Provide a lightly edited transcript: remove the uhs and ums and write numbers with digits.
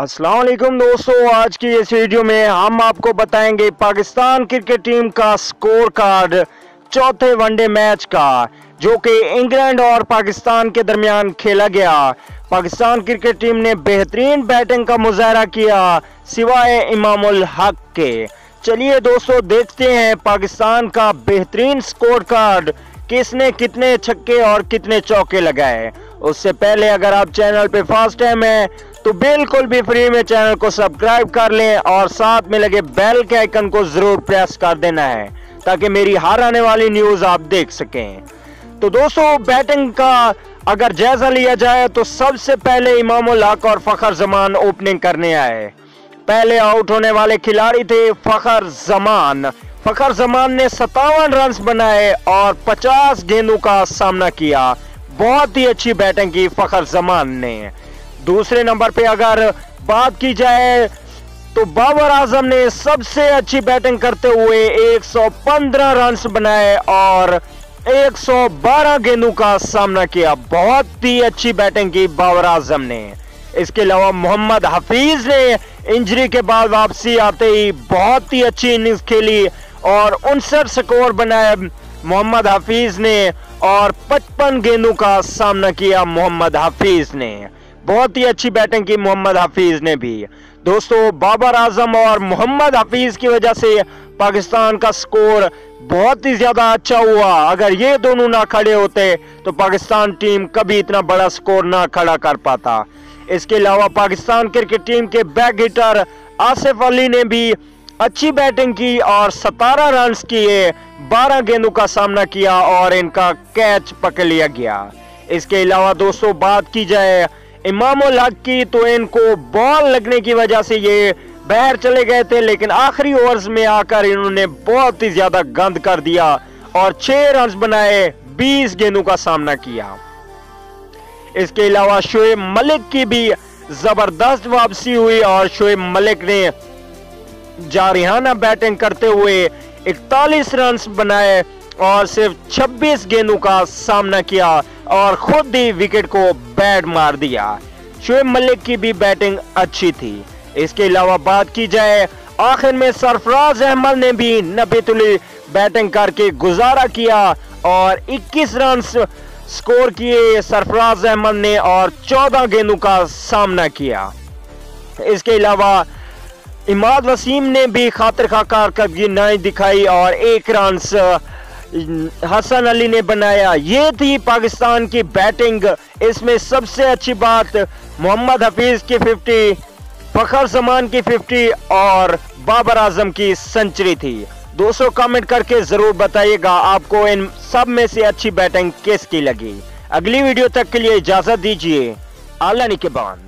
अस्सलाम वालेकुम दोस्तों, आज की इस वीडियो में हम आपको बताएंगे पाकिस्तान क्रिकेट टीम का स्कोर कार्ड चौथे वनडे मैच का, जो कि इंग्लैंड और पाकिस्तान के दरमियान खेला गया। पाकिस्तान क्रिकेट टीम ने बेहतरीन बैटिंग का मुजाहरा किया सिवाय इमामुल हक के। चलिए दोस्तों, देखते हैं पाकिस्तान का बेहतरीन स्कोर कार्ड, किसने कितने छक्के और कितने चौके लगाए। उससे पहले अगर आप चैनल पे फर्स्ट टाइम है तो बिल्कुल भी फ्री में चैनल को सब्सक्राइब कर लें और साथ में लगे बेल के आइकन को जरूर प्रेस कर देना है ताकि मेरी हर आने वाली न्यूज आप देख सकें। तो दोस्तों, बैटिंग का अगर जायजा लिया जाए तो सबसे पहले इमामुल हक और फखर जमान ओपनिंग करने आए। पहले आउट होने वाले खिलाड़ी थे फखर जमान। फखर जमान ने 57 रन बनाए और 50 गेंदों का सामना किया। बहुत ही अच्छी बैटिंग की फखर जमान ने। दूसरे नंबर पे अगर बात की जाए तो बाबर आजम ने सबसे अच्छी बैटिंग करते हुए 115 रन बनाए और 112 गेंदों का सामना किया। बहुत ही अच्छी बैटिंग की बाबर आजम ने। इसके अलावा मोहम्मद हफीज ने इंजरी के बाद वापसी आते ही बहुत ही अच्छी इनिंग्स खेली और 59 स्कोर बनाए मोहम्मद हफीज ने और 55 गेंदों का सामना किया मोहम्मद हफीज ने। बहुत ही अच्छी बैटिंग की मोहम्मद हफीज ने भी। दोस्तों, बाबर आजम और मोहम्मद हफीज की वजह से पाकिस्तान का स्कोर बहुत ही ज्यादा अच्छा हुआ। अगर ये दोनों ना खड़े होते तो पाकिस्तान टीम कभी इतना बड़ा स्कोर ना खड़ा कर पाता। इसके अलावा पाकिस्तान क्रिकेट टीम के बैक हिटर आसिफ अली ने भी अच्छी बैटिंग की और 17 रन किए, 12 गेंदों का सामना किया और इनका कैच पकड़ लिया गया। इसके अलावा दोस्तों, बात की जाए इमामुल हक की तो इनको बॉल लगने की वजह से ये बाहर चले गए थे, लेकिन आखिरी ओवर्स में आकर इन्होंने बहुत ही ज्यादा गंद कर दिया और 6 रन बनाए, 20 गेंदों का सामना किया। इसके अलावा शोएब मलिक की भी जबरदस्त वापसी हुई और शोएब मलिक ने जारहाना बैटिंग करते हुए 41 रन बनाए और सिर्फ 26 गेंदों का सामना किया और खुद ही विकेट को बैट मार दिया। शोएब मलिक की भी बैटिंग अच्छी थी। इसके अलावा बात की जाए आखिर में सरफराज अहमद ने भी 90 तुली बैटिंग करके गुजारा किया और 21 रन स्कोर किए सरफराज अहमद ने और 14 गेंदों का सामना किया। इसके अलावा इमाद वसीम ने भी खातिर खा कारकर्दगी नहीं दिखाई और 1 रन हसन अली ने बनाया। ये थी पाकिस्तान की बैटिंग। इसमें सबसे अच्छी बात मोहम्मद हफीज की 50, फखर जमान की 50 और बाबर आजम की सेंचुरी थी। दोस्तों, कमेंट करके जरूर बताइएगा आपको इन सब में से अच्छी बैटिंग किसकी लगी। अगली वीडियो तक के लिए इजाजत दीजिए। अल्लाह निगहबान।